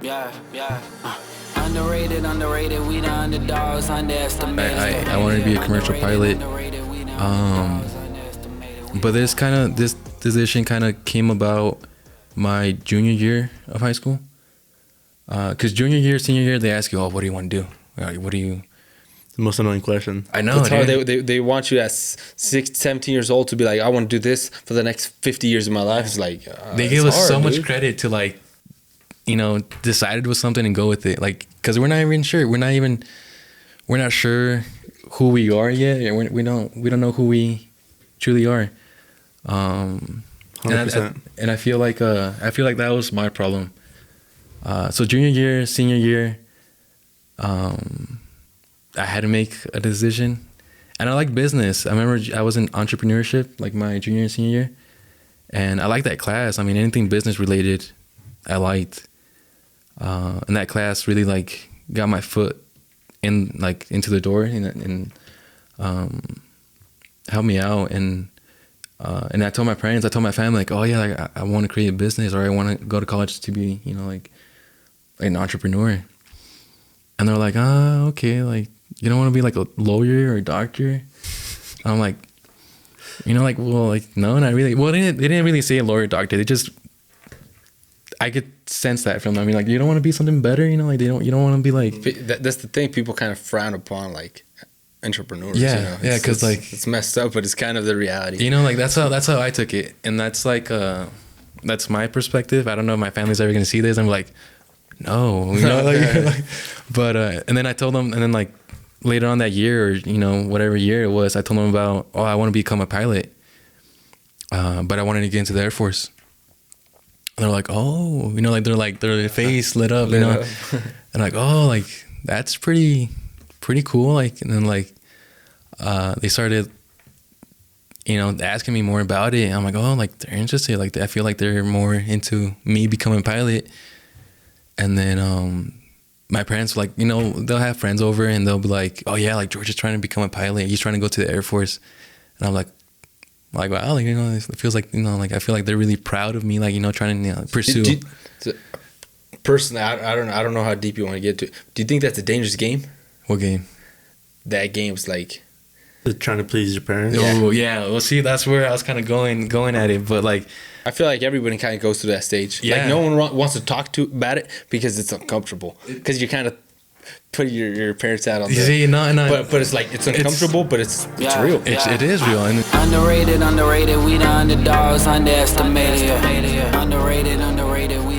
Yeah. Underrated, we the underdogs, underestimated. I wanted to be a commercial pilot. But this decision kind of came about my junior year of high school. Because senior year, they ask you, oh, what do you want to do? What do you... The most annoying question. I know. It's hard. They want you at 17 years old to be like, I want to do this for the next 50 years of my life. It's like... they give us so much credit to like, decided with something and go with it. Like, because we're not even sure. We're not sure who we are yet. We don't know who we truly are. 100%. And I feel like that was my problem. So junior year, senior year, I had to make a decision, and I like business. I remember I was in entrepreneurship like my junior and senior year, and I liked that class. I mean, anything business related, I liked. And that class really like got my foot in like into the door and helped me out. And I told my parents, I told my family like, oh yeah, like I want to create a business, or I want to go to college to be, like an entrepreneur. And they're like, okay, like you don't want to be like a lawyer or a doctor. And I'm like, well, like no, not really. Well, they didn't really say a lawyer or doctor. I could sense that from them. I mean, like, you don't want to be something better, like you don't want to be like. That's the thing. People kind of frown upon like entrepreneurs. Yeah, because like it's messed up, but it's kind of the reality. Like that's how I took it, and that's like that's my perspective. I don't know if my family's ever gonna see this. I'm like, no, but and then I told them, and then like later on that year, or whatever year it was, I told them about, I want to become a pilot, but I wanted to get into the Air Force. And they're like, oh, like their face lit up, and like, oh, like that's pretty cool. Like, and then like, they started, asking me more about it. And I'm like, oh, like they're interested. Like I feel like they're more into me becoming a pilot. And then, my parents were like, they'll have friends over and they'll be like, oh yeah, like George is trying to become a pilot. He's trying to go to the Air Force. And I'm like, wow, like, it feels like, like I feel like they're really proud of me, like, trying to pursue. Personally, I don't know how deep you want to get to. Do you think that's a dangerous game? What game? That game's like trying to please your parents. Oh yeah. Well, see, that's where I was kind of going at it, but like, I feel like everybody kind of goes through that stage. Yeah. Like no one wants to talk about it because it's uncomfortable. Because you kind of put your parents out on there. But it's like, it's uncomfortable, but it's real. It is real. And underrated, we the underdogs, underestimated. Underrated, we